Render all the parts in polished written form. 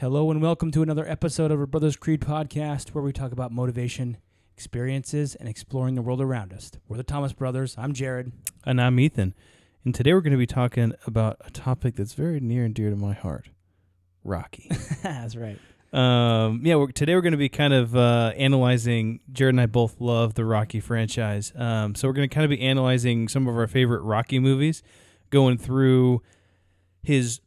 Hello and welcome to another episode of our Brothers Creed podcast where we talk about motivation, experiences, and exploring the world around us. We're the Thomas Brothers. I'm Jared. And I'm Ethan. And today we're going to be talking about a topic that's very near and dear to my heart, Rocky. That's right. Today we're going to be kind of analyzing, Jared and I both love the Rocky franchise. So we're going to kind of be analyzing some of our favorite Rocky movies, going through his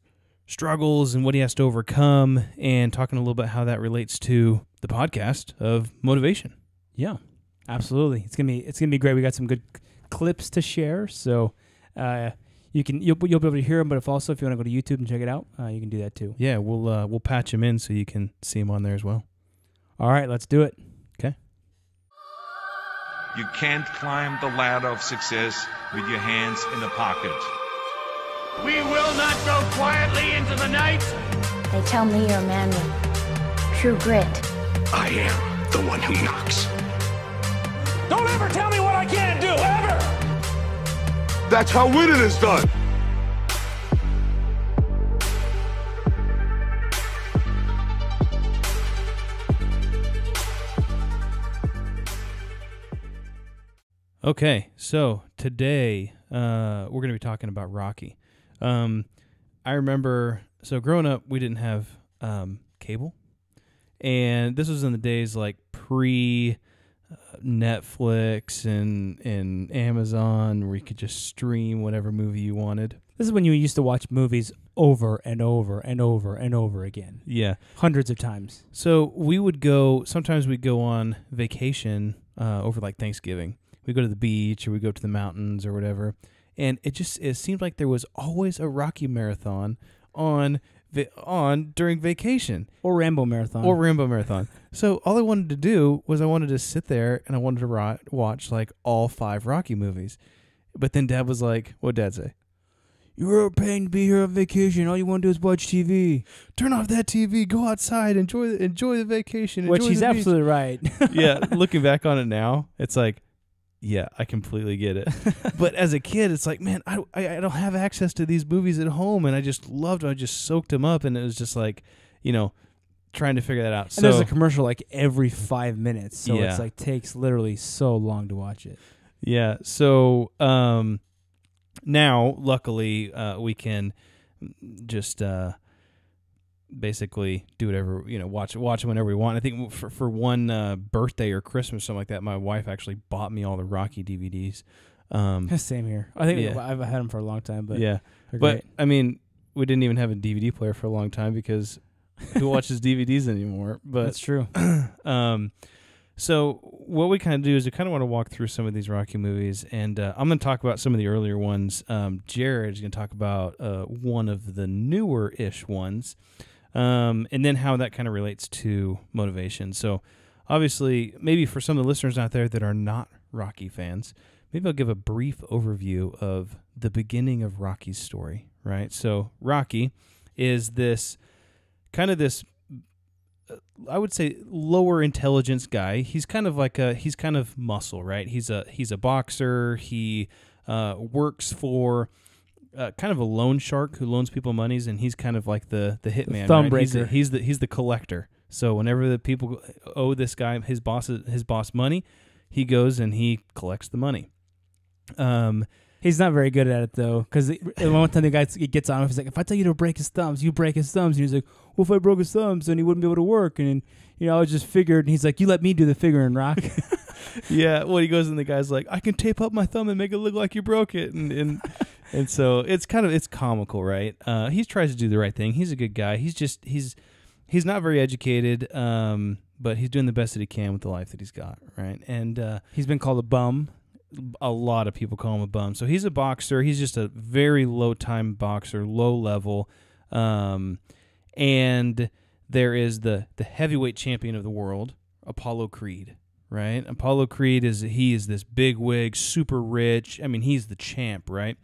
struggles and what he has to overcome, and talking a little bit how that relates to the podcast of motivation. Yeah, absolutely. It's gonna be great. We got some good clips to share, so you'll be able to hear them. But if you want to go to YouTube and check it out, you can do that too. Yeah, we'll patch them in so you can see them on there as well. All right, let's do it. Okay. You can't climb the ladder of success with your hands in a pocket. We will not go quietly into the night. They tell me you're a man with true grit. I am the one who knocks. Don't ever tell me what I can't do, ever! That's how winning is done. Okay, so today we're going to be talking about Rocky. I remember, so growing up, we didn't have cable, and this was in the days like pre Netflix and Amazon, where you could just stream whatever movie you wanted. This is when you used to watch movies over and over and over and over again. Yeah. Hundreds of times. So sometimes we'd go on vacation over like Thanksgiving. We'd go to the beach or we'd go to the mountains or whatever. And it seemed like there was always a Rocky marathon on during vacation. Or Rambo marathon. So all I wanted to do was I wanted to sit there and I wanted to watch like all 5 Rocky movies. But then Dad was like, what'd Dad say? You're paying to be here on vacation. All you want to do is watch TV. Turn off that TV. Go outside. Enjoy the vacation. Which he's absolutely right. Yeah, looking back on it now, it's like, yeah, I completely get it. But as a kid, it's like, man, I don't have access to these movies at home, and I just loved them. I just soaked them up, and it was just like, trying to figure that out. And there's a commercial like every 5 minutes, so yeah. It's like takes literally so long to watch it. Yeah, so now, luckily, we can just basically do whatever, watch them whenever we want. I think for one birthday or Christmas, something like that, my wife actually bought me all the Rocky DVDs. Same here. I think yeah. I've had them for a long time, but yeah. But I mean, we didn't even have a DVD player for a long time because who watches DVDs anymore? But that's true. So what we kind of do is we kind of want to walk through some of these Rocky movies, and I'm going to talk about some of the earlier ones. Jared is going to talk about one of the newer-ish ones, and then how that kind of relates to motivation. So obviously, maybe for some of the listeners out there that are not Rocky fans, maybe I'll give a brief overview of the beginning of Rocky's story, right? So Rocky is this I would say lower intelligence guy. He's kind of muscle, right? He's a boxer. He works for kind of a loan shark who loans people monies, and he's kind of like the hitman, thumb right? breaker. He's the collector. So whenever the people owe this guy his boss money, he goes and he collects the money. He's not very good at it, though, because one time the guy gets on him, he's like, if I tell you to break his thumbs, you break his thumbs. And he's like, well, if I broke his thumbs, then he wouldn't be able to work. And, I just figured, and he's like, you let me do the figuring, Rock. Yeah, well, he goes and the guy's like, I can tape up my thumb and make it look like you broke it. And so it's comical, right? He tries to do the right thing. He's a good guy. He's not very educated, but he's doing the best that he can with the life that he's got, right? And he's been called a bum. A lot of people call him a bum. So he's a boxer. He's just a very low-time boxer, low level. And there is the heavyweight champion of the world, Apollo Creed, right? Apollo Creed is this big wig, super rich. I mean, he's the champ, right?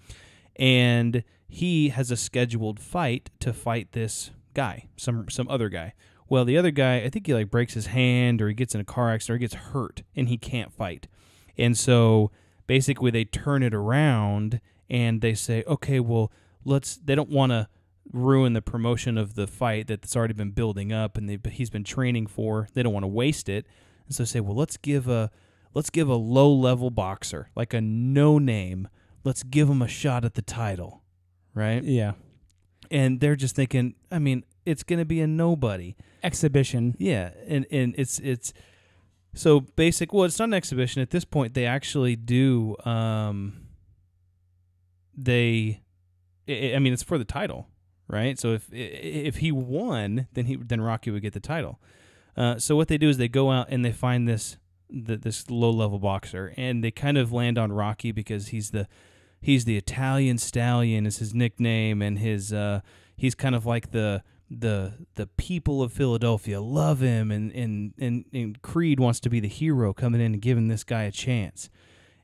And he has a scheduled fight to fight this guy, some other guy. Well, the other guy, I think he like breaks his hand or he gets in a car accident or he gets hurt and he can't fight. And so basically they turn it around and they say, okay, well, they don't want to ruin the promotion of the fight that's already been building up and he's been training for. They don't want to waste it, and so they say, well, let's give a low-level boxer, like a no-name. Let's give him a shot at the title, right? Yeah. And they're just thinking, I mean, it's going to be a nobody Exhibition. Yeah, and it's so basic. Well, it's not an exhibition at this point. They actually do. I mean, it's for the title, right? So if he won, then Rocky would get the title. So what they do is they go out and they find this low-level boxer, and they kind of land on Rocky because he's the Italian Stallion is his nickname, and he's kind of like the people of Philadelphia love him, and Creed wants to be the hero coming in and giving this guy a chance.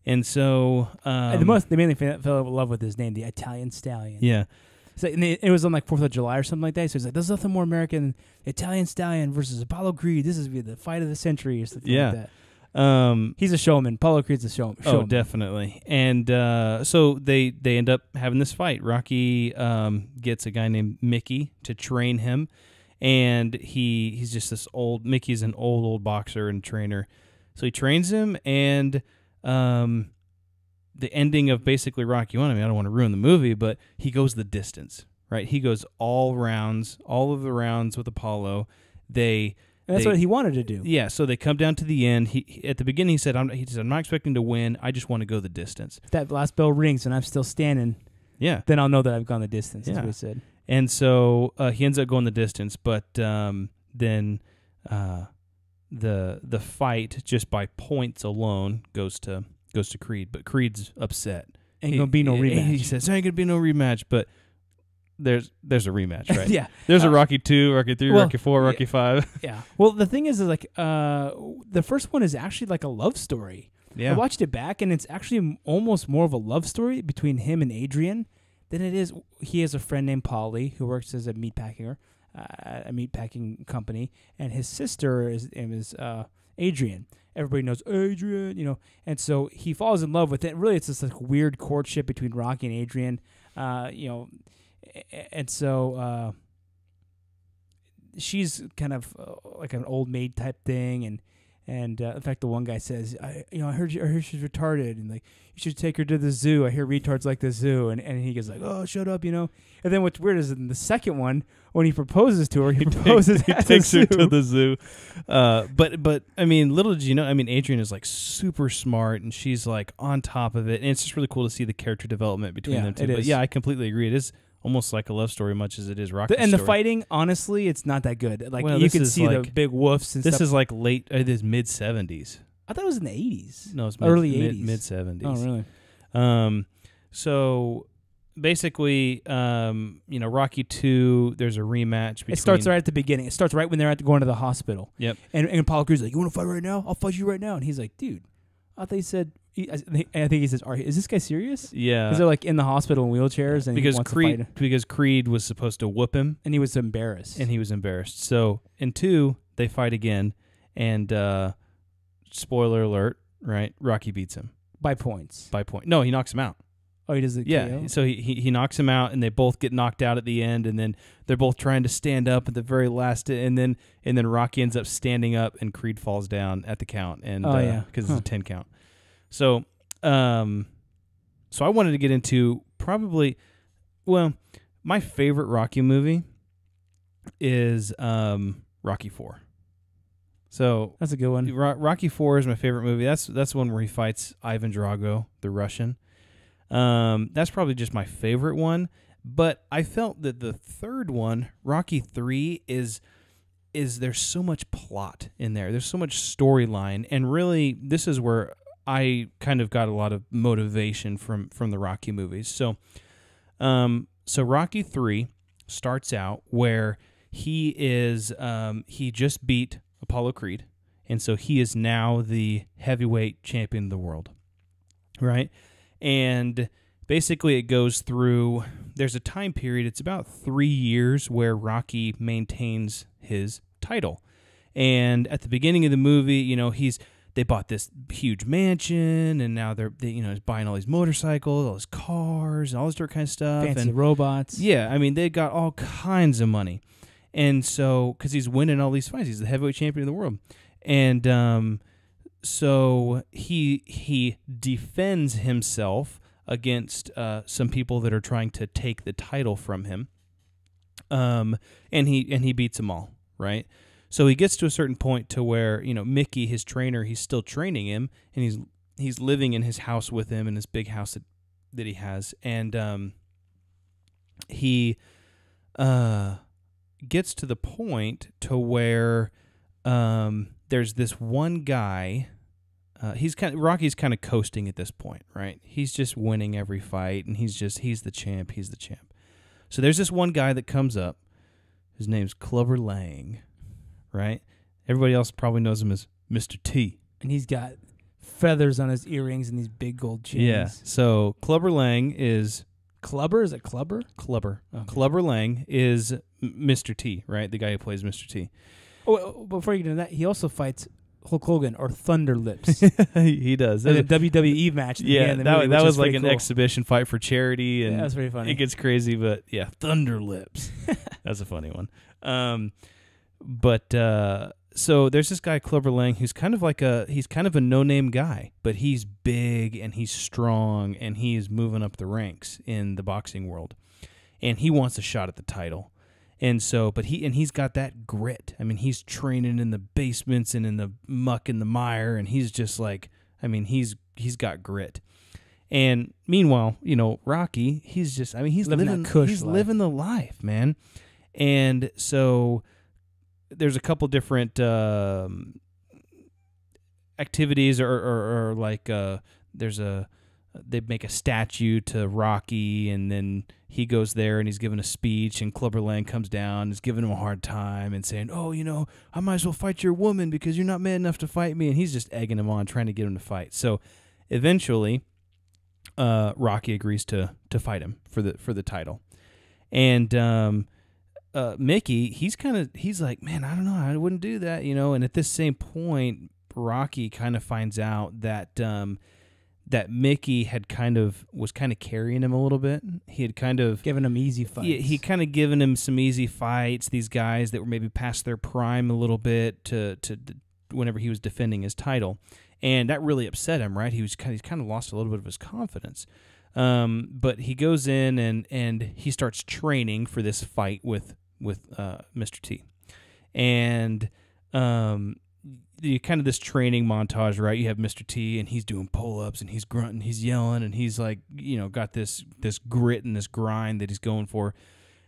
And so they mainly fell in love with his name, the Italian Stallion. Yeah. So, and it was on like 4th of July or something like that. So he's like, there's nothing more American than Italian Stallion versus Apollo Creed. This is be the fight of the century or something like that. He's a showman. Apollo Creed's a showman. Oh, definitely. And so they end up having this fight. Rocky gets a guy named Mickey to train him, and he's just this old. Mickey's an old boxer and trainer, so he trains him. And the ending of basically Rocky 1. I mean, I don't want to ruin the movie, but he goes the distance. Right? He goes all of the rounds with Apollo. That's what he wanted to do. Yeah, so they come down to the end. He at the beginning he said, I'm not expecting to win. I just want to go the distance. If that last bell rings and I'm still standing, then I'll know that I've gone the distance. That's what he said. And so he ends up going the distance, but then the fight just by points alone goes to Creed. But Creed's upset. Ain't gonna be no rematch. He says there ain't gonna be no rematch, but there's a rematch, right? Yeah. There's a Rocky 2, Rocky 3, Rocky 4, Rocky 5. Yeah. Well, the thing is like the first one is actually like a love story. Yeah. I watched it back, and it's actually almost more of a love story between him and Adrian than it is. He has a friend named Polly who works as a meatpacker, a meatpacking company, and his sister is Adrian. Everybody knows Adrian, and so he falls in love with it. Really, it's this like weird courtship between Rocky and Adrian, and so she's kind of like an old maid type thing, and in fact, the one guy says, I heard she's retarded, and like you should take her to the zoo. I hear retards like the zoo, and he goes like, oh, shut up, And then what's weird is in the second one, when he proposes to her, he takes her to the zoo. But I mean, little did you know, I mean, Adrian is like super smart, and she's like on top of it, and it's just really cool to see the character development between them two. But yeah, I completely agree. It is almost like a love story, much as it is Rocky's and story. the fighting, honestly, it's not that good. Like well, you can see like, the big woofs and this stuff. Is like late, it is mid 70s. I thought it was in the 80s. No, it's early 80s, mid 70s. Oh, really? So basically, Rocky 2. There's a rematch. Between, it starts right at the beginning. It starts right when they're going to the hospital. Yep. And Apollo Creed's like, "You want to fight right now? I'll fight you right now." And he's like, "Dude, I thought you said." I think he says, "Is this guy serious?" Yeah. Because they're like in the hospital in wheelchairs, and because he wants Creed to fight. Because Creed was supposed to whoop him, and he was embarrassed. So in 2, they fight again, and spoiler alert, right? Rocky beats him by points. No, he knocks him out. Oh, he does it. Yeah. KO? So he knocks him out, and they both get knocked out at the end, and then they're both trying to stand up at the very last, and then Rocky ends up standing up, and Creed falls down at the count, and because it's a 10 count. So, so I wanted to get into my favorite Rocky movie is Rocky 4. So that's a good one. Rocky 4 is my favorite movie. That's the one where he fights Ivan Drago, the Russian. That's probably just my favorite one. But I felt that the third one, Rocky 3, is there's so much plot in there. There's so much storyline, and really, this is where I kind of got a lot of motivation from the Rocky movies. So Rocky 3 starts out where he just beat Apollo Creed, and so he is now the heavyweight champion of the world, right? And basically it goes through, there's a time period, it's about 3 years where Rocky maintains his title. And at the beginning of the movie, they bought this huge mansion, and now he's buying all these motorcycles, all these cars, and all this different kind of stuff. Fancy and robots. Yeah, I mean, they got all kinds of money. And so, because he's winning all these fights, he's the heavyweight champion of the world. And so he defends himself against some people that are trying to take the title from him. And he beats them all, right? So he gets to a certain point to where, Mickey, his trainer, he's still training him, and he's living in his house with him, in this big house that he has. And he gets to the point to where there's this one guy. Rocky's kind of coasting at this point, right? He's just winning every fight, and he's the champ. He's the champ. So there's this one guy that comes up. His name's Clubber Lang, right? Everybody else probably knows him as Mr. T. And he's got feathers on his earrings and these big gold chains. Yeah. So Clubber Lang is... Clubber? Is it Clubber? Clubber. Okay. Clubber Lang is Mr. T, right? The guy who plays Mr. T. Oh, before you get into that, he also fights Hulk Hogan, or Thunder Lips. He does. There's a WWE match. Yeah, movie, that was like an cool. exhibition fight for charity, and that was pretty funny. It gets crazy, but yeah, Thunder Lips. That's a funny one. So there's this guy Clubber Lang who's kind of a no-name guy, but he's big and he's strong and he's moving up the ranks in the boxing world, and he wants a shot at the title. And so, he's got that grit. I mean, he's training in the basements and in the muck and the mire, and he's just like, I mean, he's got grit. And meanwhile, Rocky, he's living the life, man. And so there's a couple different activities, or like they make a statue to Rocky, and then he goes there and he's giving a speech, and Clubber Lang comes down and is giving him a hard time and saying, "Oh, I might as well fight your woman because you're not man enough to fight me." And he's just egging him on, trying to get him to fight. So eventually, Rocky agrees to fight him for the title. And Mickey, he's like, "Man, I don't know, I wouldn't do that," And at this same point, Rocky kind of finds out that that Mickey was kind of carrying him a little bit. He had kind of given him easy fights. He kind of given him some easy fights. These guys that were maybe past their prime a little bit to whenever he was defending his title, and that really upset him. Right? He's kind of lost a little bit of his confidence. But he goes in and he starts training for this fight with Mr. T, and kind of this training montage, right? You have Mr. T, and he's doing pull-ups, and he's grunting, he's yelling, and he's like, got this grit and this grind that he's going for.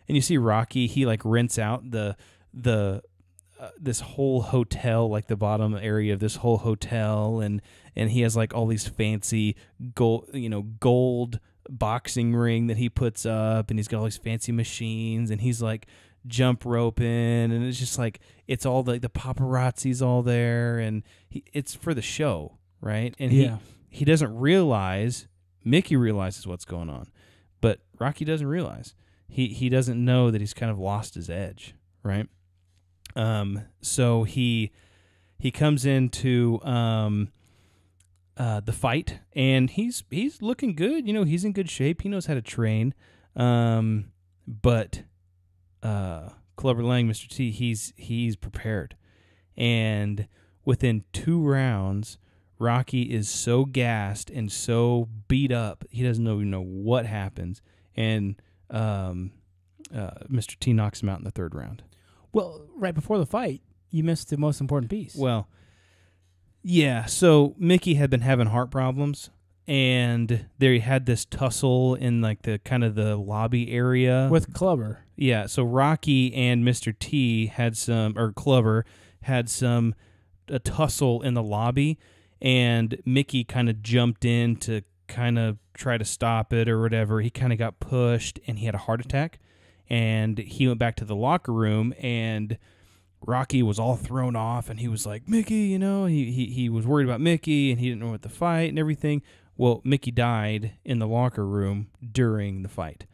And you see Rocky, he like rents out this whole hotel, like the bottom area of this whole hotel, and he has like all these fancy gold boxing ring that he puts up, and he's got all these fancy machines, and he's like jump roping, and it's just like, it's all the paparazzi's all there, and it's for the show, right? And he doesn't realize, Mickey realizes what's going on, but Rocky doesn't realize. He doesn't know that he's kind of lost his edge, right? So he comes into the fight, and he's looking good. He's in good shape. He knows how to train. But Clubber Lang, Mr. T, he's prepared. And within 2 rounds, Rocky is so gassed and so beat up, he doesn't even know what happens. And Mr. T knocks him out in the 3rd round. Well, right before the fight, you missed the most important piece. Well, yeah. So Mickey had been having heart problems, and they had this tussle in like the kind of the lobby area with Clubber. Yeah. So Rocky and Mr. T Clubber had a tussle in the lobby, and Mickey kind of jumped in to kind of try to stop it or whatever. He kind of got pushed, and he had a heart attack. And he went back to the locker room, and Rocky was all thrown off, and he was like, "Mickey," he was worried about Mickey, and he didn't know what to fight and everything. Well, Mickey died in the locker room during the fight.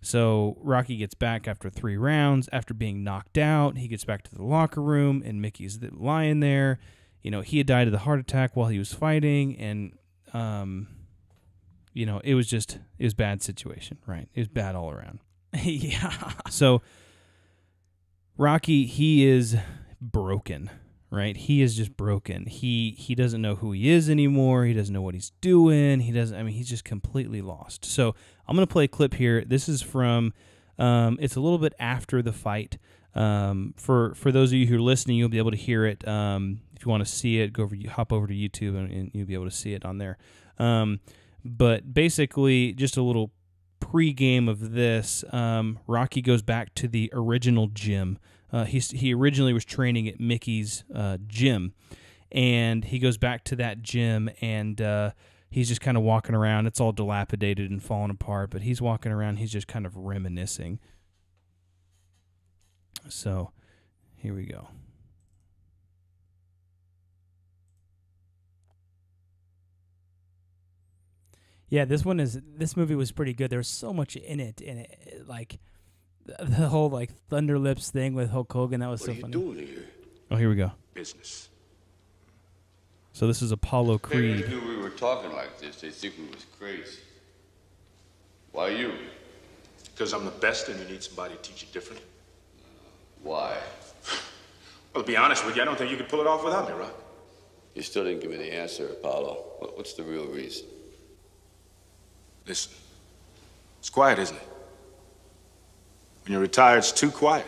So Rocky gets back after 3 rounds. After being knocked out, he gets back to the locker room, and Mickey's lying there, he had died of the heart attack while he was fighting, and it was a bad situation, right? It was bad all around. Yeah. So Rocky, he is broken, right? He is just broken. He doesn't know who he is anymore. He doesn't know what he's doing. He's just completely lost. So I'm going to play a clip here. This is from, it's a little bit after the fight. For those of you who are listening, you'll be able to hear it. If you want to see it, hop over to YouTube and you'll be able to see it on there. But basically, just a little pre-game of this, Rocky goes back to the original gym. He originally was training at Mickey's gym, and he goes back to that gym, and he's just kind of walking around. It's all dilapidated and falling apart, but he's walking around. He's just kind of reminiscing. So here we go. Yeah, this movie was pretty good. There was so much in it, like the whole like Thunder Lips thing with Hulk Hogan. That was so funny. What are you doing here? Oh, here we go. Business. So this is Apollo Creed. If they knew we were talking like this, they'd think we was crazy. Why you? Because I'm the best and you need somebody to teach you different. Why? Well, to be honest with you, I don't think you could pull it off without me, Rock. You still didn't give me the answer, Apollo. What's the real reason? Listen, it's quiet, isn't it? When you're retired, it's too quiet.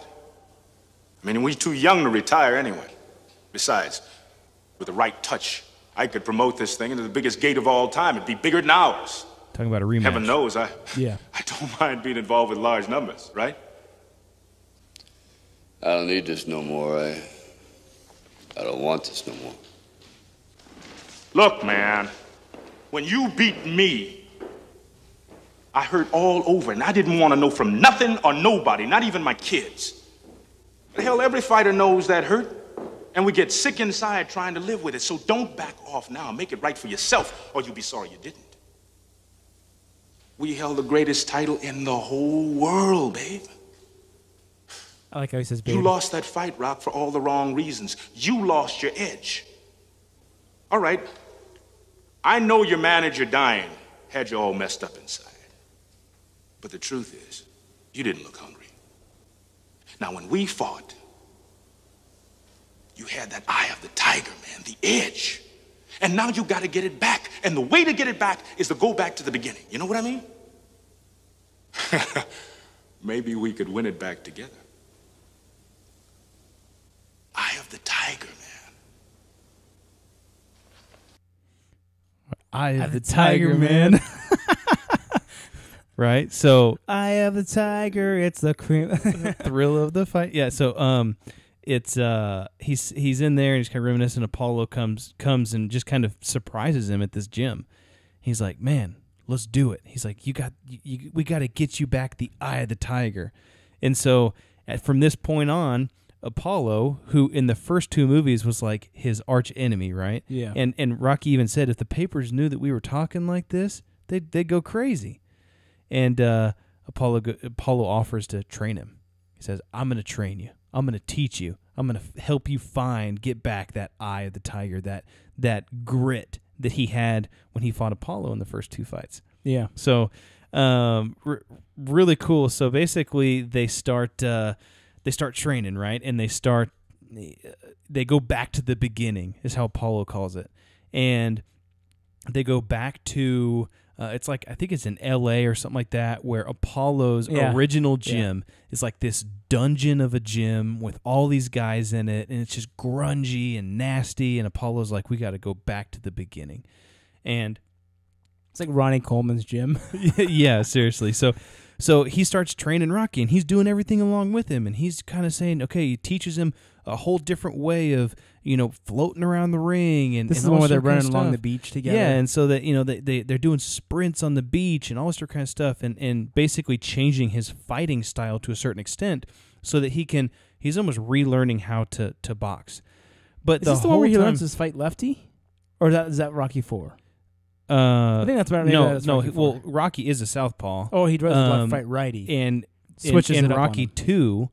I mean, we're too young to retire anyway. Besides, with the right touch, I could promote this thing into the biggest gate of all time. It'd be bigger than ours. Talking about a rematch. Heaven knows, I Yeah. don't mind being involved with large numbers, right? I don't need this no more. I don't want this no more. Look, man, when you beat me, I hurt all over, and I didn't want to know from nothing or nobody, not even my kids. But hell, every fighter knows that hurt, and we get sick inside trying to live with it. So don't back off now. Make it right for yourself, or you'll be sorry you didn't. We held the greatest title in the whole world, babe. I like how he says, "Baby." You lost that fight, Rock, for all the wrong reasons. You lost your edge. All right. I know your manager dying had you all messed up inside. But the truth is, you didn't look hungry. Now, when we fought, you had that eye of the tiger, man, the edge. And now you got to get it back. And the way to get it back is to go back to the beginning. You know what I mean? Maybe we could win it back together. Eye of the tiger, man. Eye of the tiger, man. Right? So Eye of the tiger, it's the cream. thrill of the fight. Yeah, so it's he's in there and he's kind of reminiscing. Apollo comes and just kind of surprises him at this gym. He's like, "Man, let's do it." He's like, we got to get you back the eye of the tiger." And so from this point on, Apollo, who in the first two movies was like his arch enemy, right? Yeah. And Rocky even said if the papers knew that we were talking like this, they'd go crazy. And Apollo offers to train him. He says, "I'm going to train you. I'm going to teach you. I'm going to help you get back that eye of the tiger, that grit that he had when he fought Apollo in the first two fights." Yeah. So really cool. So basically they start training, right? And they go back to the beginning is how Apollo calls it. And they go back to it's like, I think it's in LA or something like that, where Apollo's original gym is like this dungeon of a gym with all these guys in it, and it's just grungy and nasty, and Apollo's like, we got to go back to the beginning. And it's like Ronnie Coleman's gym. Yeah, seriously. So he starts training Rocky, and he's doing everything along with him, and he's kind of saying, okay, he teaches him a whole different way of, floating around the ring. And this is and the one all where they're sort of running along the beach together. Yeah, and so that, they're doing sprints on the beach and all this sort of kind of stuff, and basically changing his fighting style to a certain extent so that he's almost relearning how to box. But is this the one where he learns to fight lefty? Or is that Rocky 4? I think that's about Rocky 4. Well, Rocky is a southpaw. Oh, he does left fight righty. And switches in it up Rocky on him.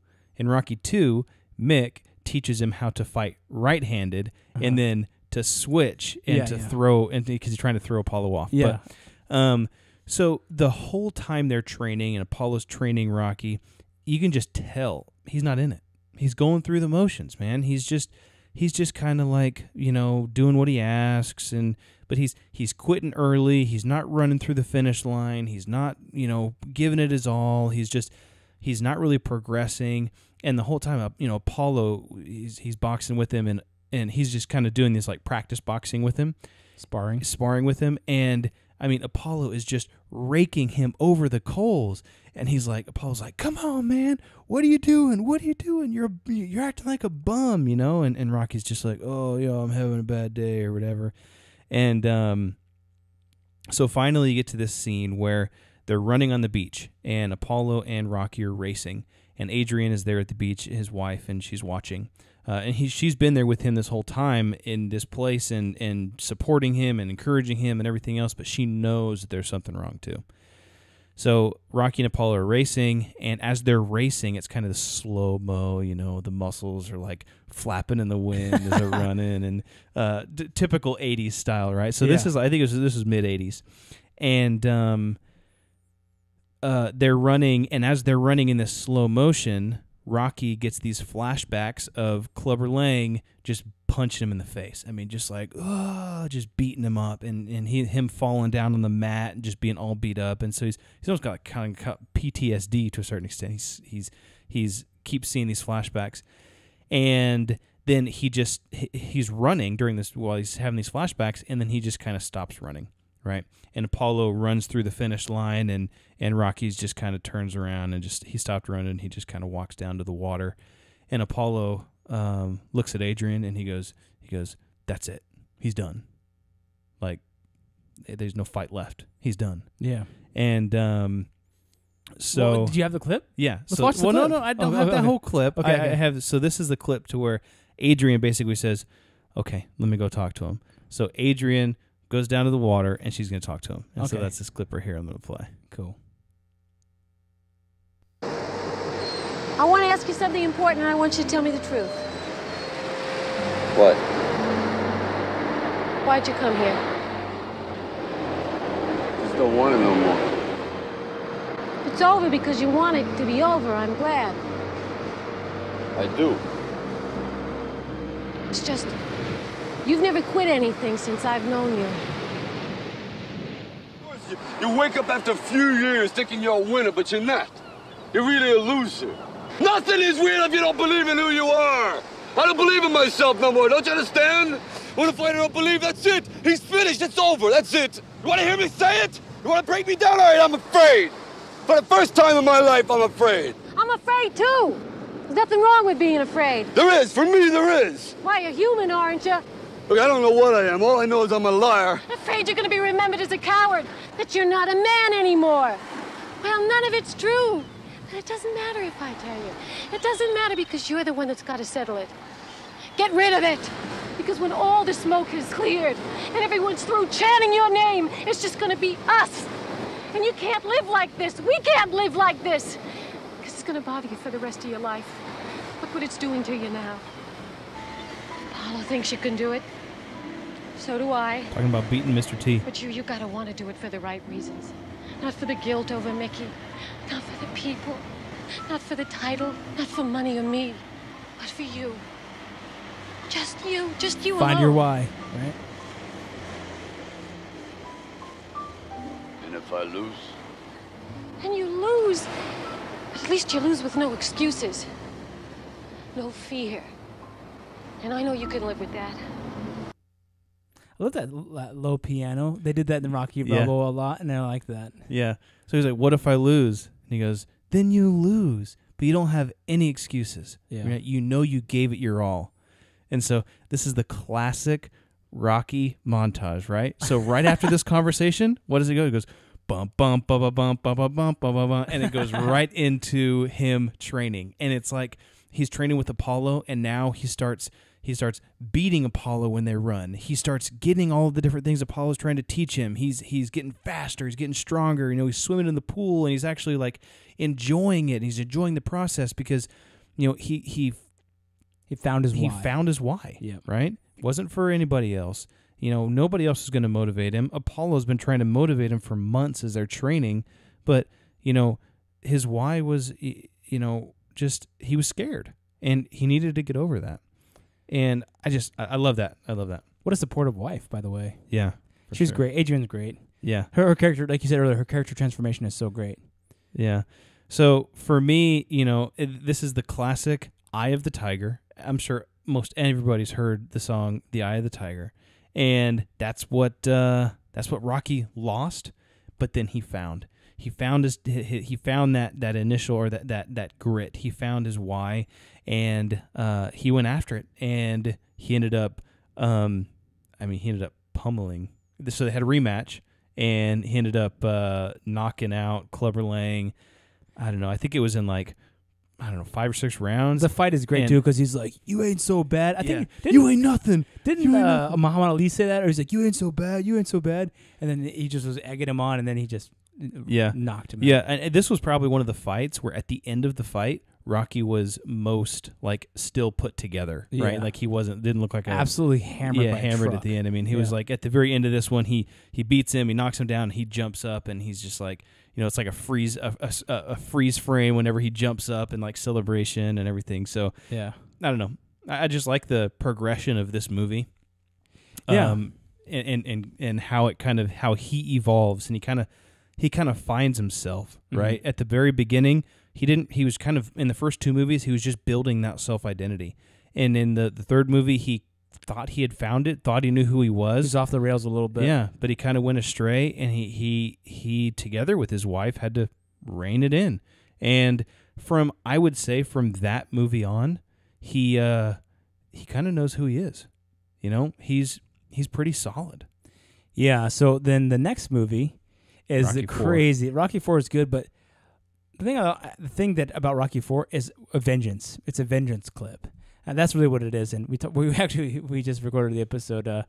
2, Mick teaches him how to fight right-handed and then to switch and throw, and because he's trying to throw Apollo off. Yeah. But, so the whole time they're training and Apollo's training Rocky, you can just tell he's not in it. He's going through the motions, man. He's just kind of like, doing what he asks, but he's quitting early. He's not running through the finish line. He's not, giving it his all. He's not really progressing. And the whole time, Apollo, he's boxing with him, and he's just kind of doing this like practice boxing with him, sparring with him. And I mean, Apollo is just raking him over the coals, and Apollo's like, "Come on, man, what are you doing? What are you doing? You're acting like a bum, And Rocky's just like, "Oh, I'm having a bad day or whatever." And so finally, you get to this scene where they're running on the beach, and Apollo and Rocky are racing, and Adrian is there at the beach, his wife, and she's watching. And she's been there with him this whole time in this place and supporting him and encouraging him and everything else, but she knows that there's something wrong too. So Rocky and Apollo are racing, and as they're racing, it's kind of the slow-mo, the muscles are like flapping in the wind as they're running, and typical 80s style, right? So this is mid-80s. And they're running, and as they're running in this slow motion, Rocky gets these flashbacks of Clubber Lang just punching him in the face. I mean, just like, just beating him up, and him falling down on the mat and just being all beat up. And so he's almost got like kind of PTSD to a certain extent. He's keeps seeing these flashbacks, and then he's running during this while he's having these flashbacks, and then he just kind of stops running. Right, and Apollo runs through the finish line, and Rocky's just kind of turns around and he stopped running, and he just kind of walks down to the water, and Apollo looks at Adrian, and he goes, "That's it, he's done. Like, there's no fight left. He's done." Yeah. And so do you have the clip? Yeah. Let's watch the clip. No, I don't have that whole clip. Okay, I have. So this is the clip to where Adrian basically says, "Okay, let me go talk to him." So Adrian goes down to the water, and she's going to talk to him. And so that's this clip right here I'm going to play. Cool. I want to ask you something important, and I want you to tell me the truth. What? Why'd you come here? Just don't want it no more. It's over because you want it to be over. I'm glad. I do. It's just, you've never quit anything since I've known you. You wake up after a few years thinking you're a winner, but you're not. You're really a loser. Nothing is real if you don't believe in who you are. I don't believe in myself no more, don't you understand? When a fighter don't believe, that's it. He's finished, it's over, that's it. You want to hear me say it? You want to break me down? All right, I'm afraid. For the first time in my life, I'm afraid. I'm afraid, too. There's nothing wrong with being afraid. There is, for me, there is. Why, you're human, aren't you? Look, I don't know what I am. All I know is I'm a liar. Afraid you're going to be remembered as a coward, that you're not a man anymore. Well, none of it's true. But it doesn't matter if I tell you. It doesn't matter because you're the one that's got to settle it. Get rid of it. Because when all the smoke is cleared and everyone's through chanting your name, it's just going to be us. And you can't live like this. We can't live like this. Because it's going to bother you for the rest of your life. Look what it's doing to you now. Apollo thinks you can do it. So do I. Talking about beating Mr. T. But you gotta want to do it for the right reasons. Not for the guilt over Mickey. Not for the people. Not for the title. Not for money or me. But for you. Just you. Just you alone. Find your why, right? And if I lose? And you lose. But at least you lose with no excuses. No fear. And I know you can live with that. I love that low piano. They did that in Rocky Balboa a lot, and I like that. Yeah. So he's like, "What if I lose?" And he goes, "Then you lose, but you don't have any excuses. Yeah. Right? You know you gave it your all." And so this is the classic Rocky montage, right? So right after this conversation, what does it go? It goes bum bum bum bum bum bum bum bum bum bum, and it goes right into him training, and it's like he's training with Apollo, and now he starts beating Apollo when they run. He starts getting all of the different things Apollo's trying to teach him. He's getting faster. He's getting stronger. He's swimming in the pool, and he's actually like enjoying it. He's enjoying the process because, he He found his he why. found his why. Yep. Right? Wasn't for anybody else. You know, nobody else is going to motivate him. Apollo's been trying to motivate him for months as they're training, but you know, his why was, you know, just he was scared and he needed to get over that. And I love that. I love that. What a supportive wife, by the way. Yeah. She's great. Adrian's great. Yeah. Her character, like you said earlier, her character transformation is so great. Yeah. So for me, you know, this is the classic Eye of the Tiger. I'm sure most everybody's heard the song "The Eye of the Tiger," and that's what Rocky lost, but then he found. He found that initial or that grit. He found his why, and he went after it, and he ended up, pummeling. So they had a rematch, and he ended up knocking out Clubber Lang. I don't know. I think it was in 5 or 6 rounds. The fight is great too because he's like, "You ain't so bad." I think you ain't nothing. Didn't Muhammad Ali say that? Or he's like, "You ain't so bad. You ain't so bad." And then he just was egging him on, and then he just knocked him out. Yeah, and this was probably one of the fights where at the end of the fight, Rocky was most still put together, right? Yeah. Like he didn't look like absolutely hammered. By hammered a truck. at the end. I mean, he was like at the very end of this one, he beats him, he knocks him down, he jumps up, and he's just like, you know, it's like a freeze frame whenever he jumps up and like celebration and everything. So yeah, I don't know. I just like the progression of this movie. Yeah, and how he evolves, and he kind of finds himself, right? At the very beginning, he was kind of, in the first 2 movies, he was just building that self-identity. And in the third movie, he thought he had found it, thought he knew who he was. He's off the rails a little bit. Yeah, but he kind of went astray, and he together with his wife had to rein it in. And I would say from that movie on, he kind of knows who he is. You know, he's pretty solid. Yeah, so then the next movie is Rocky crazy. Rocky 4 is good, but the thing that about Rocky 4 is a vengeance. It's a vengeance clip, and that's really what it is. And we just recorded the episode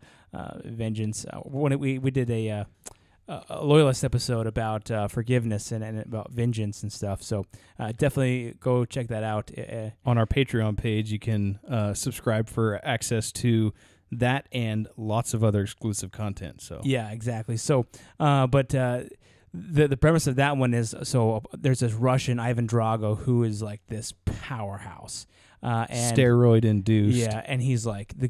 Vengeance when we did a loyalist episode about forgiveness and about vengeance and stuff. So definitely go check that out. On our Patreon page, you can subscribe for access to that and lots of other exclusive content. So yeah, exactly. So, but the premise of that one is, so there's this Russian Ivan Drago who is like this powerhouse, and steroid induced. Yeah, and he's like the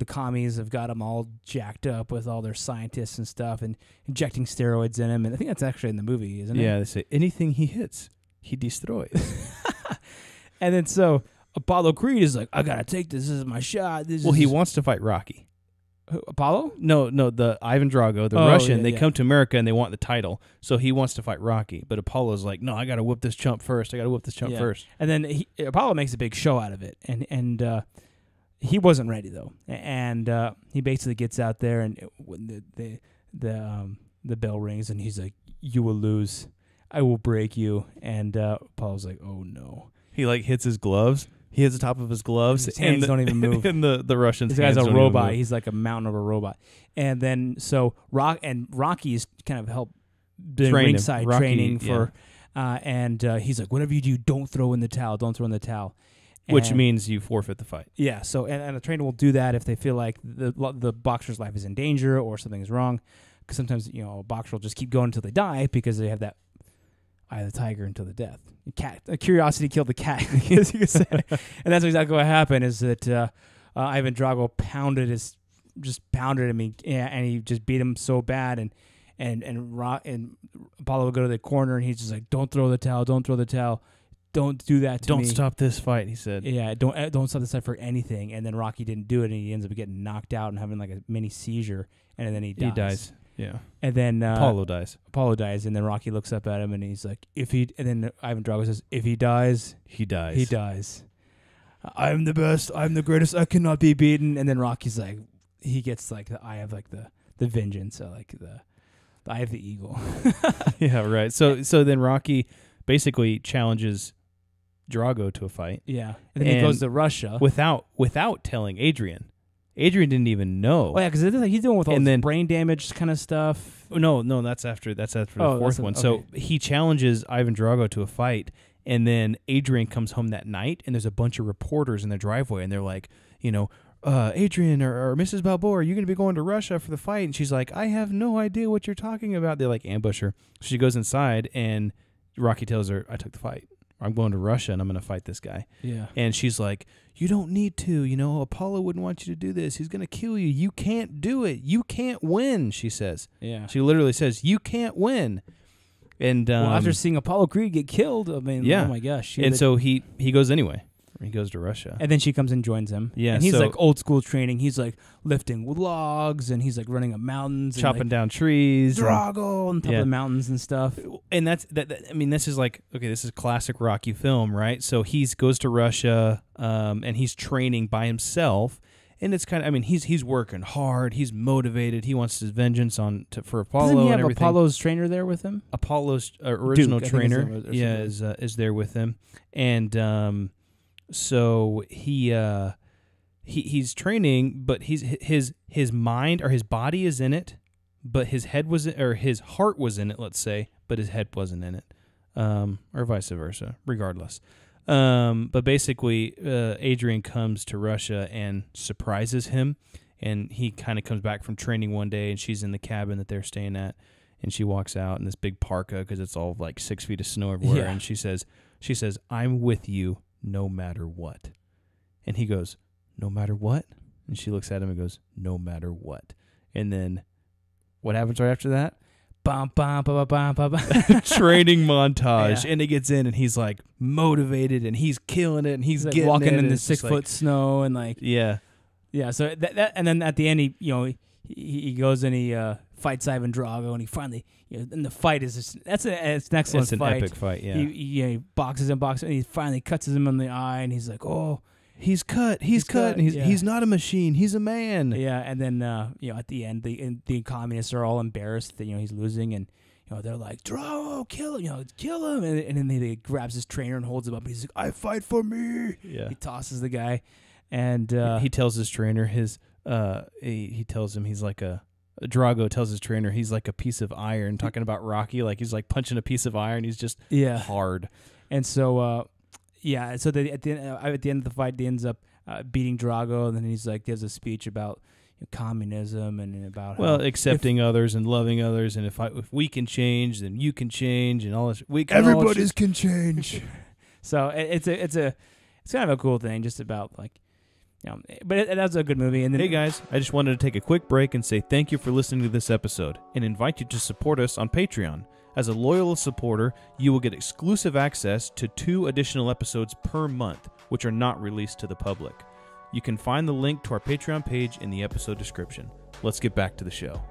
commies have got him all jacked up with all their scientists and stuff, and injecting steroids in him. And I think that's actually in the movie, isn't it? Yeah, they say anything he hits, he destroys. And then so Apollo Creed is like, I gotta take this. This is my shot. He wants to fight Rocky. Apollo? No, the Ivan Drago, the Russian. Yeah, they come to America and they want the title, so he wants to fight Rocky. But Apollo's like, no, I gotta whoop this chump first. First. And then Apollo makes a big show out of it, and he wasn't ready though, and he basically gets out there, and when the bell rings, and he's like, "You will lose. I will break you." And Apollo's like, "Oh no." He hits his gloves. He hits the top of his gloves. His hands don't even move. And the Russian's This guy's hands a don't even robot. move. He's like a mountain of a robot. And then so Rocky's kind of helped doing ringside training for, and he's like, whatever you do, don't throw in the towel. Don't throw in the towel. Which means you forfeit the fight. Yeah. So and a trainer will do that if they feel like the boxer's life is in danger or something is wrong. Because sometimes a boxer will just keep going until they die because they have that eye of the tiger until the death. A curiosity killed the cat, as you could say. And that's exactly what happened. Is that Ivan Drago pounded him, and he just beat him so bad, and Apollo would go to the corner, and he's just like, "Don't throw the towel! Don't throw the towel! Don't do that to me! Don't stop this fight," he said. Yeah, don't stop this fight for anything. And then Rocky didn't do it, and he ends up getting knocked out and having like a mini seizure, and then he dies. He dies. Yeah. And then Apollo dies, and then Rocky looks up at him, and he's like, and then Ivan Drago says, "If he dies, he dies. He dies. I'm the best. I'm the greatest. I cannot be beaten." And then Rocky's like, he gets like the eye of like the vengeance, so like the eye of the eagle. Yeah, right. So then Rocky basically challenges Drago to a fight. Yeah, and then he goes to Russia without telling Adrian. Adrian didn't even know. Oh yeah, because he's dealing with all this brain damage kind of stuff. No, that's after the fourth one. Okay. So he challenges Ivan Drago to a fight, And then Adrian comes home that night, and there's a bunch of reporters in the driveway, and they're like, Adrian or Mrs. Balboa, are you going to be going to Russia for the fight? And she's like, I have no idea what you're talking about. They like ambush her. She goes inside, and Rocky tells her, I took the fight. I'm going to Russia, and I'm going to fight this guy. Yeah. And she's like, you don't need to. Apollo wouldn't want you to do this. He's going to kill you. You can't do it. You can't win, she says. Yeah. She literally says, you can't win. And after seeing Apollo Creed get killed, I mean, yeah. Oh my gosh. And so he goes anyway. He goes to Russia. And then she comes and joins him. Yeah. And he's like old school training. He's like lifting logs, and he's like running up mountains. Chopping and down trees. Drago on top of the mountains and stuff. And that's this is like, okay, this is classic Rocky film, right? So he goes to Russia, and he's training by himself. And it's kind of, he's working hard. He's motivated. He wants his vengeance for Apollo. Doesn't he have and everything. Apollo's trainer there with him? Apollo's original Duke, trainer, is there with him, and so he's training, but his mind or his body is in it, but his head was or his heart was in it, let's say, but his head wasn't in it, or vice versa. Regardless. But basically, Adrian comes to Russia and surprises him, and he kind of comes back from training one day, and she's in the cabin that they're staying at, and she walks out in this big parka because it's all like 6 feet of snow everywhere, and she says, "I'm with you no matter what," and he goes, "No matter what," and she looks at him and goes, "No matter what," and then what happens right after that? Bum, bum, bum, bum, bum, bum. Training montage, and he gets in, and he's like motivated, and he's killing it, and he's like getting walking it, in the 6 foot snow, and like yeah. So that and then at the end, he goes and he fights Ivan Drago, and he finally, and the fight is just, it's an excellent It's an fight. epic fight, yeah. He boxes him, and he finally cuts him in the eye, and he's like, oh. He's cut, and he's not a machine, he's a man. Yeah, and then at the end, the communists are all embarrassed that he's losing, and they're like, Drago, kill him, kill him, and then he grabs his trainer and holds him up, and he's like, I fight for me. Yeah, he tosses the guy, and he tells his trainer he tells him he's like Drago tells his trainer he's like a piece of iron, talking about Rocky, like he's like punching a piece of iron, he's just hard, and so. Yeah, so at the end of the fight, he ends up beating Drago, and then he's like, gives a speech about communism and about accepting others and loving others, and if we can change, then you can change, and all this. Everybody can change. So it's kind of a cool thing, just about like, but that's a good movie. And then, hey guys, I just wanted to take a quick break and say thank you for listening to this episode, and invite you to support us on Patreon. As a loyal supporter, you will get exclusive access to 2 additional episodes per month, which are not released to the public. You can find the link to our Patreon page in the episode description. Let's get back to the show.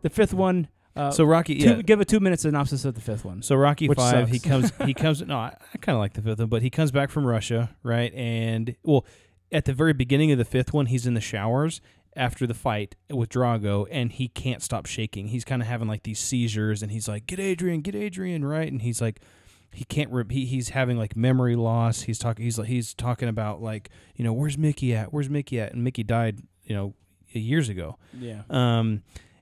The fifth one. So Rocky, give a 2-minute synopsis of the fifth one. So Rocky 5, sucks. he comes. No, I kind of like the fifth one, but he comes back from Russia, right? And at the very beginning of the fifth one, he's in the showers after the fight with Drago, and he can't stop shaking. He's kind of having like these seizures, and he's like, get Adrian, right? And he's like, he can't. He's having like memory loss. He's talking about like, where's Mickey at? And Mickey died, years ago. Yeah.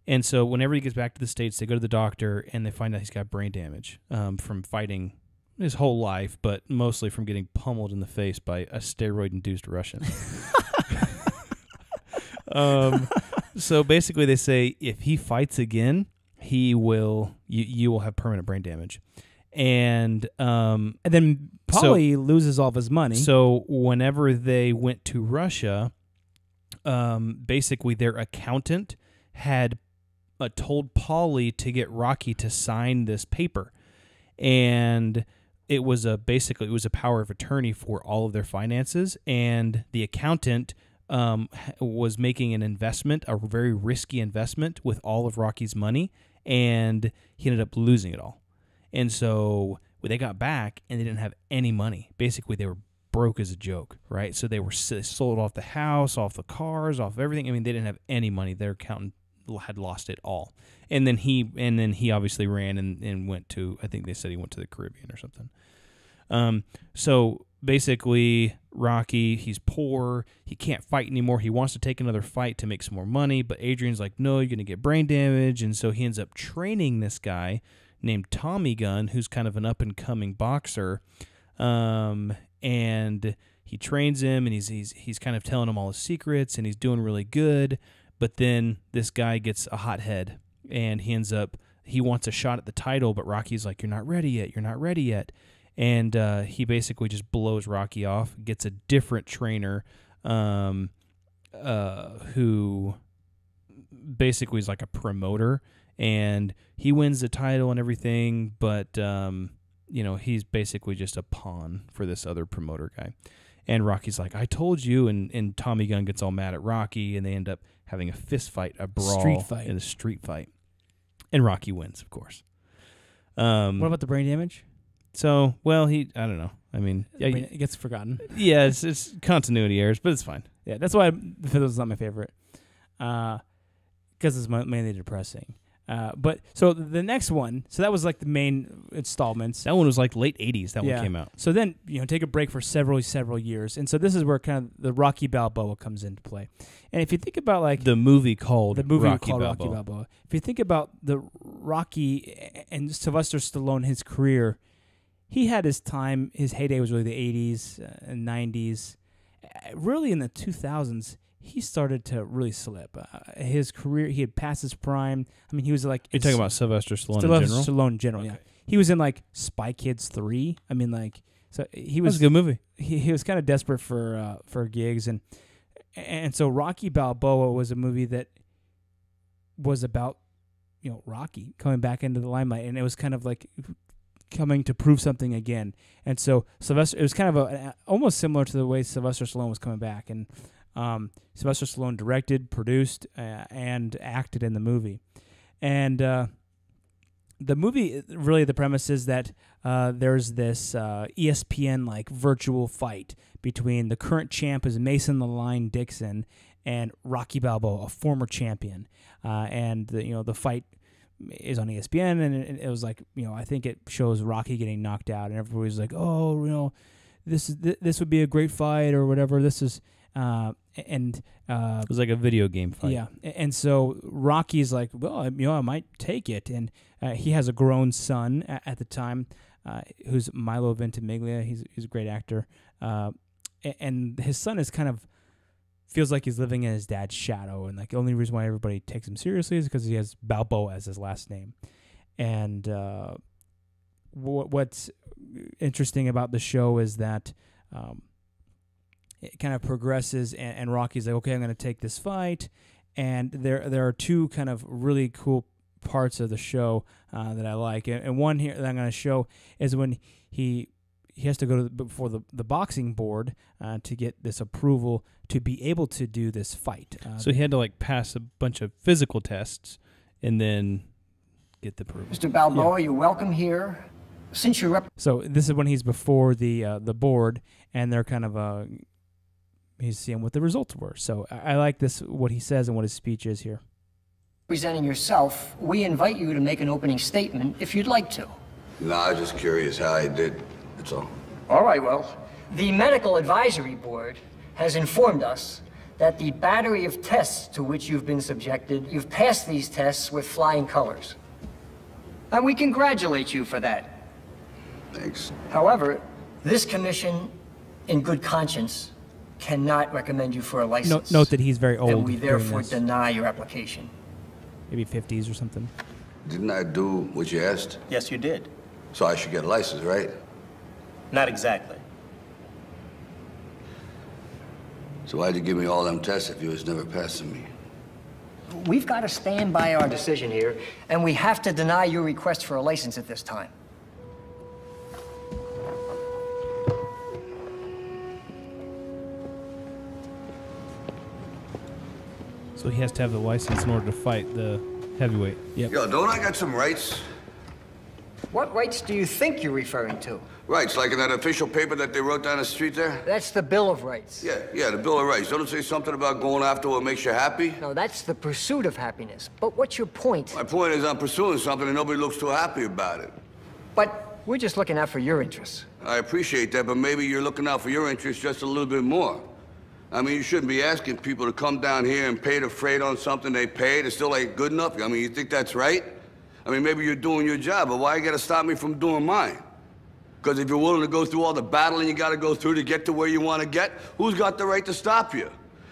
And so whenever he gets back to the States, they go to the doctor, and they find out he's got brain damage from fighting his whole life, but mostly from getting pummeled in the face by a steroid-induced Russian. So basically they say if he fights again, you will have permanent brain damage. And then Paulie loses all of his money. So whenever they went to Russia, basically their accountant had told Paulie to get Rocky to sign this paper. And it was a power of attorney for all of their finances, and the accountant was making an investment, a very risky investment, with all of Rocky's money, and he ended up losing it all. And so when they got back, and they didn't have any money. Basically, they were broke as a joke, right? So they sold off the house, off the cars, off everything. I mean, they didn't have any money. Their accountant had lost it all. And then he obviously ran and went to, I think they said he went to the Caribbean or something. So basically, Rocky, he's poor. He can't fight anymore. He wants to take another fight to make some more money, but Adrian's like, no, you're going to get brain damage. And so he ends up training this guy named Tommy Gunn, who's kind of an up-and-coming boxer, and he trains him, and he's kind of telling him all his secrets, and he's doing really good. But then this guy gets a hot head, and he wants a shot at the title, but Rocky's like, "You're not ready yet. You're not ready yet." And he basically just blows Rocky off, gets a different trainer who basically is like a promoter, and he wins the title and everything, but he's basically just a pawn for this other promoter guy. And Rocky's like, "I told you," and Tommy Gunn gets all mad at Rocky, and they end up having a fist fight, a brawl, in a street fight. And Rocky wins, of course. What about the brain damage? So, well, I don't know. I mean, it gets forgotten. Yeah, it's continuity errors, but it's fine. Yeah, that's why the Fiddler's not my favorite, because it's mainly depressing. But so the next one, so that was like the main installments. That one was like late 80s. That one came out. So then, take a break for several years. And so this is where kind of the Rocky Balboa comes into play. And if you think about like the movie called Rocky Rocky Balboa, if you think about the Rocky and Sylvester Stallone, his career, he had his time, his heyday was really the 80s and 90s. Really in the 2000s, he started to really slip. His career, he had passed his prime. I mean, he was like... You're talking about Sylvester Stallone in general? Stallone in general, yeah. He was in like Spy Kids 3. I mean, like... So he was... That was a good movie. He was kind of desperate for gigs. And so Rocky Balboa was a movie that was about, Rocky coming back into the limelight. And it was kind of like coming to prove something again. And so Sylvester... It was kind of almost similar to the way Sylvester Stallone was coming back. And... Sylvester Stallone directed, produced, and acted in the movie. And the movie, really the premise is that there's this ESPN like virtual fight between the current champ is Mason the Line Dixon and Rocky Balboa, a former champion. And the fight is on ESPN, and it was like, I think it shows Rocky getting knocked out, and everybody's like, oh, this would be a great fight or whatever. This is it was like a video game fight. Yeah, and so Rocky's like, well, I might take it, and he has a grown son at the time, who's Milo Ventimiglia. He's a great actor, and his son is kind of feels like he's living in his dad's shadow, and like the only reason why everybody takes him seriously is because he has Balboa as his last name. And what's interesting about the show is that it kind of progresses, and Rocky's like, okay, I'm going to take this fight. And there are two kind of really cool parts of the show that I like. And one here that I'm going to show is when he has to go before the boxing board to get this approval to be able to do this fight. So he had to like pass a bunch of physical tests and then get the approval. Mr. Balboa, you're welcome here. Since you're So this is when he's before the board, and they're kind of he's seeing what the results were. So I like this, what he says and what his speech is here. Representing yourself, we invite you to make an opening statement if you'd like to. No, I was just curious how I did. That's all. All right, well, the Medical Advisory Board has informed us that the battery of tests to which you've been subjected, you've passed these tests with flying colors. And we congratulate you for that. Thanks. However, this commission, in good conscience, cannot recommend you for a license. Note that he's very old. And we therefore deny your application. Maybe 50s or something. Didn't I do what you asked? Yes, you did. So I should get a license, right? Not exactly. So why'd you give me all them tests if you was never passing me? We've got to stand by our decision here, and we have to deny your request for a license at this time. So he has to have the license in order to fight the heavyweight. Yep. Yo, don't I got some rights? What rights do you think you're referring to? Rights, like in that official paper that they wrote down the street there? That's the Bill of Rights. Yeah, the Bill of Rights. Don't it say something about going after what makes you happy? No, that's the pursuit of happiness. But what's your point? My point is I'm pursuing something and nobody looks too happy about it. But we're just looking out for your interests. I appreciate that, but maybe you're looking out for your interests just a little bit more. I mean, you shouldn't be asking people to come down here and pay the freight on something they paid. It still ain't good enough. I mean, you think that's right? I mean, maybe you're doing your job, but why you gotta stop me from doing mine? Because if you're willing to go through all the battling you gotta go through to get to where you want to get, who's got the right to stop you?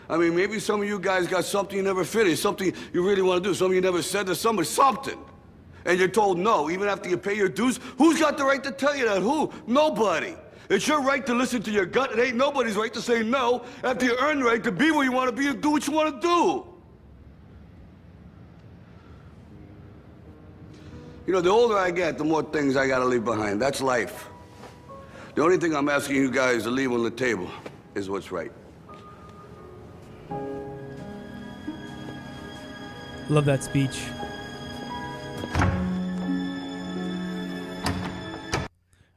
I mean, maybe some of you guys got something you never finished, something you really want to do, something you never said to somebody, something. And you're told no, even after you pay your dues. Who's got the right to tell you that? Who? Nobody. It's your right to listen to your gut. It ain't nobody's right to say no after you earn the right to be where you want to be and do what you want to do. You know, the older I get, the more things I gotta leave behind. That's life. The only thing I'm asking you guys to leave on the table is what's right. Love that speech.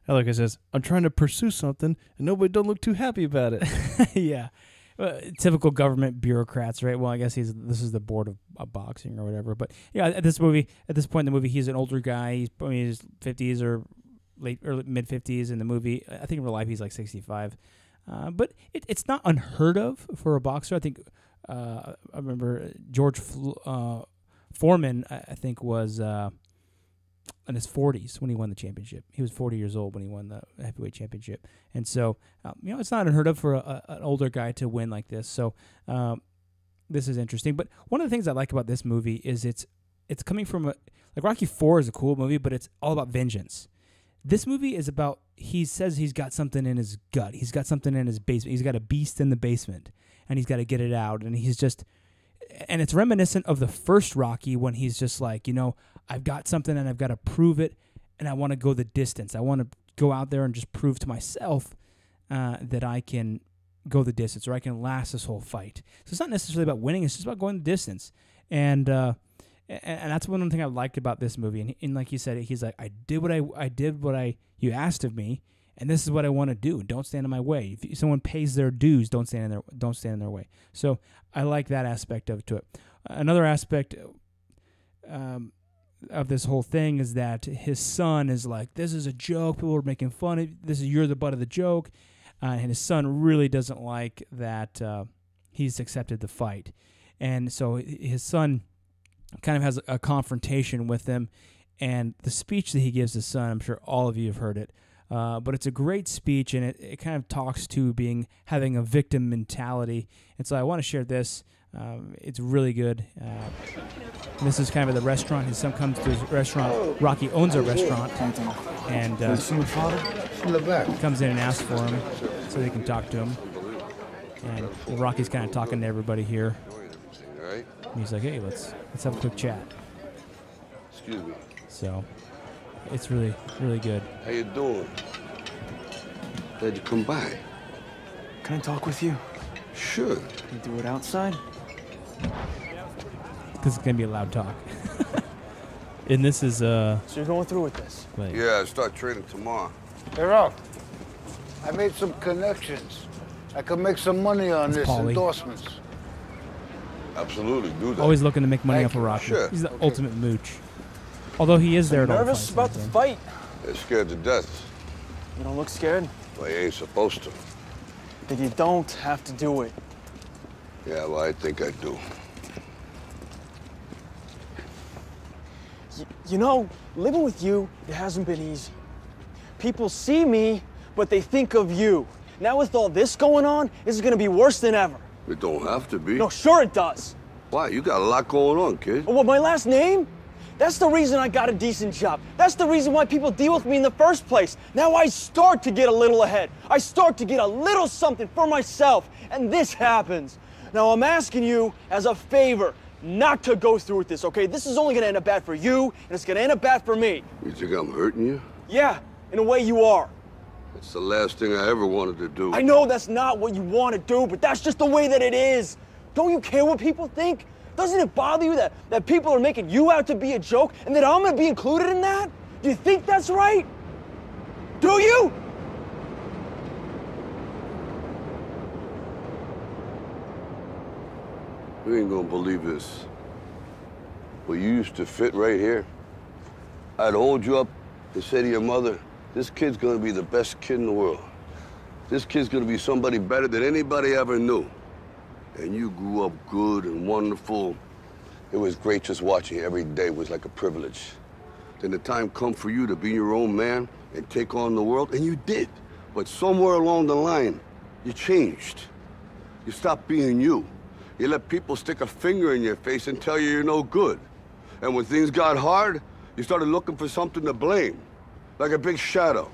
Like I says, I'm trying to pursue something, and nobody don't look too happy about it. Yeah. Typical government bureaucrats, right? Well, I guess this is the board of boxing or whatever. But yeah, at this point in the movie, he's an older guy. He's probably in his 50s or mid 50s in the movie. I think in real life he's like 65. But it's not unheard of for a boxer. I think I remember George Foreman, I think, was in his 40s when he won the championship. He was 40 years old when he won the heavyweight championship. And so, it's not unheard of for an older guy to win like this. So this is interesting. But one of the things I like about this movie is it's coming from like Rocky IV is a cool movie, but it's all about vengeance. This movie is about, he says he's got something in his gut. He's got something in his basement. He's got a beast in the basement, and he's got to get it out. And it's reminiscent of the first Rocky when he's just like, I've got something and I've got to prove it, and I want to go the distance. I want to go out there and just prove to myself that I can go the distance, or I can last this whole fight. So it's not necessarily about winning. It's just about going the distance. And that's one thing I liked about this movie. And like you said, he's like, I did what you asked of me, and this is what I want to do. Don't stand in my way. If someone pays their dues, don't stand in their way. So I like that aspect of it. Another aspect of this whole thing is that his son is like, this is a joke. People are making fun of you're the butt of the joke. And his son really doesn't like that he's accepted the fight. And so his son kind of has a confrontation with him. And the speech that he gives his son, I'm sure all of you have heard it, but it's a great speech, and it kind of talks to having a victim mentality. And so I want to share this. It's really good. This is kind of at the restaurant. His son comes to his restaurant. Rocky owns a restaurant, and he comes in and asks for him so they can talk to him. And Rocky's kind of talking to everybody here. And he's like, "Hey, let's have a quick chat." Excuse me. So it's really, really good. How you doing? Glad you come by. Can I talk with you? Sure. Can you do it outside? Because it's going to be a loud talk. And this is, So you're going through with this? Wait. Yeah, I start training tomorrow. Hey, Rob. I made some connections. I could make some money on this, endorsements. Absolutely, do that. Always looking to make money off of Rocky. Sure. He's the ultimate mooch. Although he is there at all the nervous about the fight? They're scared to death. You don't look scared? Well, you ain't supposed to. Then you don't have to do it. Yeah, well, I think I do. You know, living with you, it hasn't been easy. People see me, but they think of you. Now with all this going on, this is gonna be worse than ever. It don't have to be. No, sure it does. Why? You got a lot going on, kid. What, my last name? That's the reason I got a decent job. That's the reason why people deal with me in the first place. Now I start to get a little ahead. I start to get a little something for myself, and this happens. Now I'm asking you as a favor not to go through with this, okay? This is only gonna end up bad for you, and it's gonna end up bad for me. You think I'm hurting you? Yeah, in a way you are. It's the last thing I ever wanted to do. I know that's not what you want to do, but that's just the way that it is. Don't you care what people think? Doesn't it bother you that people are making you out to be a joke and that I'm gonna be included in that? Do you think that's right? Do you? You ain't gonna believe this. But you used to fit right here. I'd hold you up and say to your mother, this kid's gonna be the best kid in the world. This kid's gonna be somebody better than anybody ever knew. And you grew up good and wonderful. It was great just watching you every day. It was like a privilege. then the time come for you to be your own man and take on the world, and you did. But somewhere along the line, you changed. You stopped being you. You let people stick a finger in your face and tell you you're no good. And when things got hard, you started looking for something to blame, like a big shadow.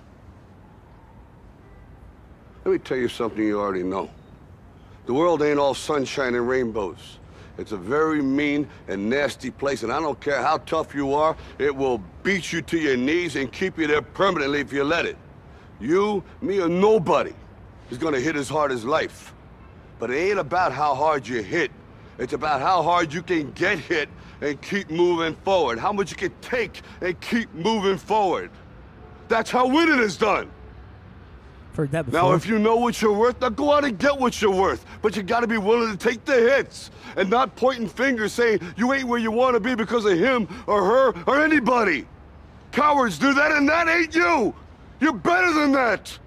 Let me tell you something you already know. The world ain't all sunshine and rainbows. It's a very mean and nasty place, and I don't care how tough you are, it will beat you to your knees and keep you there permanently if you let it. You, me, or nobody is gonna hit as hard as life. But it ain't about how hard you hit. It's about how hard you can get hit and keep moving forward. How much you can take and keep moving forward. That's how winning is done. Heard that before. Now, if you know what you're worth, now go out and get what you're worth. But you gotta be willing to take the hits and not pointing fingers saying you ain't where you wanna be because of him or her or anybody. Cowards do that, and that ain't you. You're better than that.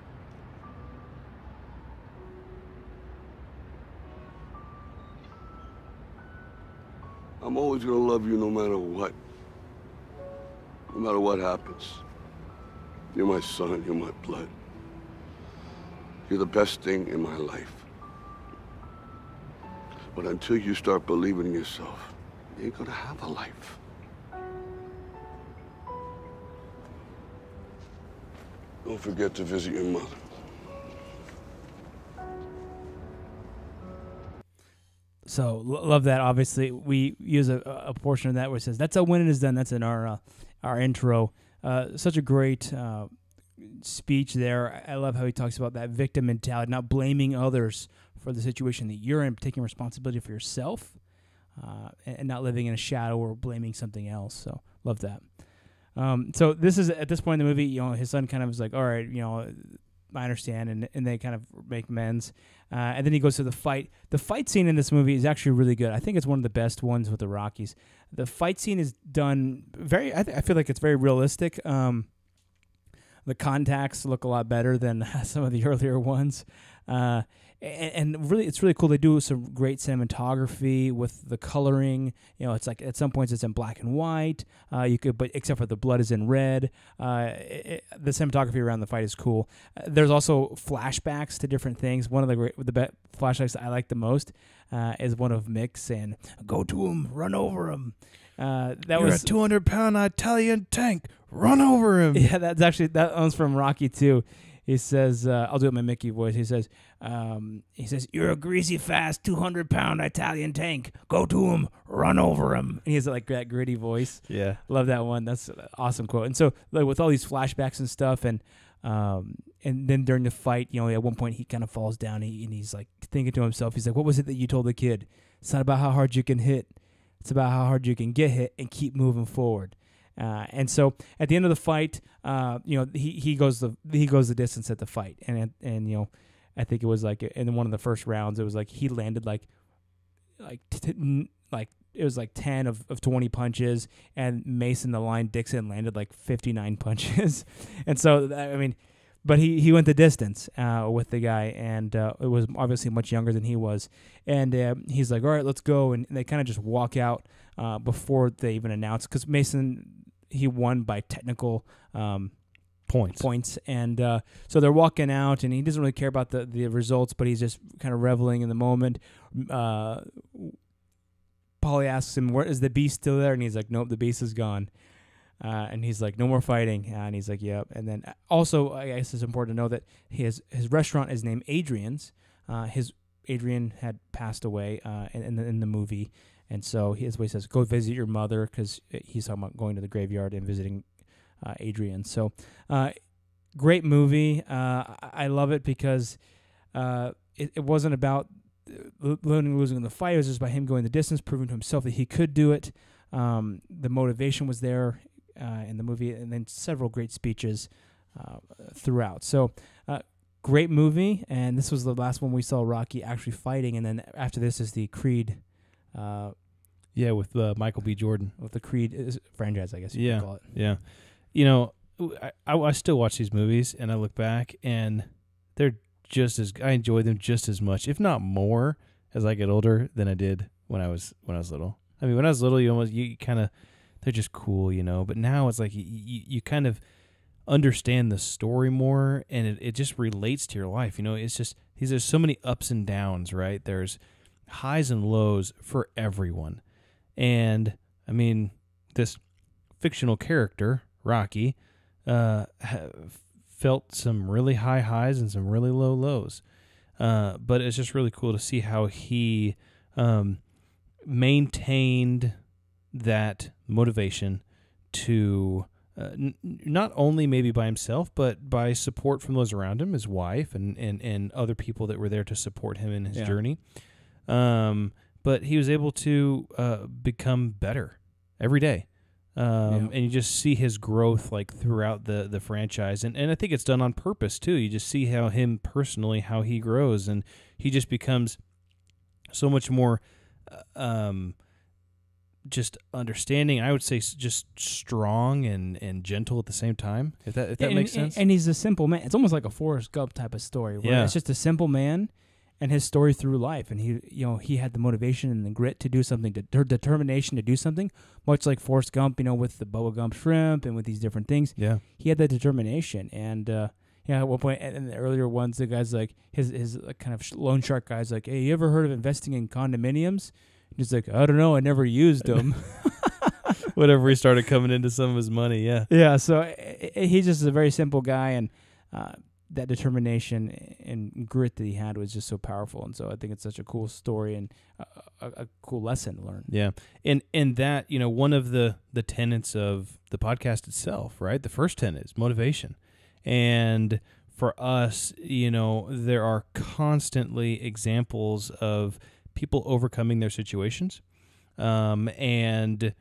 I'm always gonna love you no matter what. No matter what happens. You're my son, you're my blood. You're the best thing in my life. But until you start believing in yourself, you ain't gonna have a life. Don't forget to visit your mother. So love that. Obviously, we use a portion of that where it says, that's how winning is done. That's in our intro. Such a great speech there. I love how he talks about that victim mentality, not blaming others for the situation that you're in, taking responsibility for yourself, and not living in a shadow or blaming something else. So love that. So this is at this point in the movie, his son kind of is like, all right, I understand, and they kind of make amends. And then he goes to the fight. The fight scene in this movie is actually really good. I think it's one of the best ones with the Rockies. The fight scene is done very, I feel like it's very realistic. The contacts look a lot better than some of the earlier ones. And really, it's really cool. They do some great cinematography with the coloring. It's like at some points it's in black and white. But except for the blood is in red. The cinematography around the fight is cool. There's also flashbacks to different things. One of the flashbacks I like the most is one of Mick saying, "Go to him, run over him." You're a 200-pound Italian tank. Run over him. Yeah, that one's from Rocky 2. He says, I'll do it in my Mickey voice. He says, "You're a greasy, fast, 200-pound Italian tank. Go to him, run over him." And he has like that gritty voice. Yeah, love that one. That's an awesome quote. And so, like, with all these flashbacks and stuff, and then during the fight, at one point he kind of falls down and he's like thinking to himself. He's like, "What was it that you told the kid? It's not about how hard you can hit. It's about how hard you can get hit and keep moving forward." And so at the end of the fight, he goes the distance at the fight, and I think it was like in one of the first rounds, it was like he landed like it was like 10 of 20 punches, and Mason the Lion Dixon landed like 59 punches, and so but he went the distance with the guy, and it was obviously much younger than he was, and he's like, "All right, let's go," and they kind of just walk out before they even announce, because Mason, he won by technical points, and so they're walking out, and he doesn't really care about the results, but he's just kind of reveling in the moment. Paulie asks him, "Where is the beast still there?" And he's like, "Nope, the beast is gone." And he's like, "No more fighting." And he's like, "Yep." And then also, I guess it's important to know that his restaurant is named Adrian's. Adrian had passed away in the movie, and so he says, "Go visit your mother," because he's talking about going to the graveyard and visiting Adrian. So, great movie. I love it because it wasn't about losing in the fight. It was just by him going the distance, proving to himself that he could do it. The motivation was there in the movie, and then several great speeches throughout. So, great movie, and this was the last one we saw Rocky actually fighting, and then after this is the Creed. With Michael B. Jordan. With the Creed franchise, I guess you could call it. Yeah. I still watch these movies, and I look back, and they're I enjoy them just as much, if not more, as I get older than I did when I was little. I mean, when I was little, you kind of they're just cool, you know. But now it's like you kind of understand the story more, and it just relates to your life. You know, it's just there's so many ups and downs, right? There's highs and lows for everyone. And I mean, this fictional character, Rocky, felt some really high highs and some really low lows. But it's just really cool to see how he maintained that motivation to not only maybe by himself, but by support from those around him, his wife and other people that were there to support him in his journey. But he was able to become better every day. And you just see his growth like throughout the franchise. And I think it's done on purpose too. You just see how him personally, how he grows, and he just becomes so much more just understanding. I would say just strong and gentle at the same time, if that makes sense. And he's a simple man. It's almost like a Forrest Gump type of story where it's just a simple man and his story through life. And he had the motivation and the grit to do something, determination to do something, much like Forrest Gump, with the Bubba Gump shrimp and with these different things. Yeah. He had that determination. And, at one point, in the earlier ones, the guy's like, his kind of loan shark guy's like, hey, you ever heard of investing in condominiums? And he's like, I don't know, I never used them. Whenever he started coming into some of his money, yeah. Yeah, so he's just a very simple guy, and that determination and grit that he had was just so powerful. And so I think it's such a cool story and a cool lesson to learn. Yeah, and that, one of the tenets of the podcast itself, right? The first tenet is motivation. And for us, there are constantly examples of people overcoming their situations and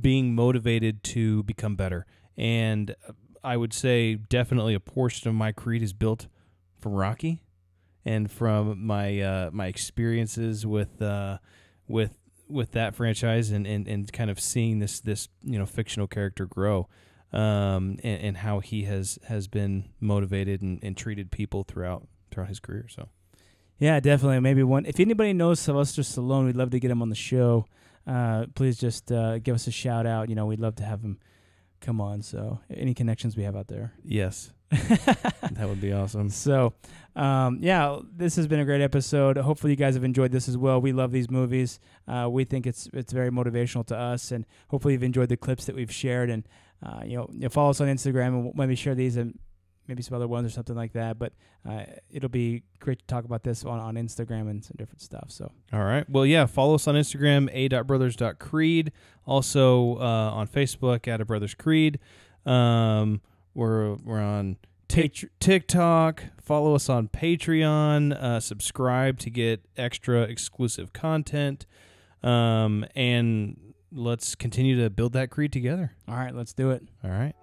being motivated to become better. And I would say definitely a portion of my creed is built from Rocky and from my my experiences with that franchise and kind of seeing this fictional character grow. And how he has been motivated and treated people throughout his career. So, yeah, definitely. Maybe if anybody knows Sylvester Stallone, we'd love to get him on the show. Please just give us a shout out. We'd love to have him come on. So, any connections we have out there? Yes, that would be awesome. So, this has been a great episode. Hopefully, you guys have enjoyed this as well. We love these movies. We think it's very motivational to us, and hopefully, you've enjoyed the clips that we've shared. And follow us on Instagram, and we'll maybe share these and maybe some other ones or something like that. But it'll be great to talk about this on Instagram and some different stuff. So, all right. Well, yeah, follow us on Instagram, a.brothers.creed. Also on Facebook, @abrotherscreed. We're on TikTok. Follow us on Patreon. Subscribe to get extra exclusive content. And let's continue to build that creed together. All right, let's do it. All right.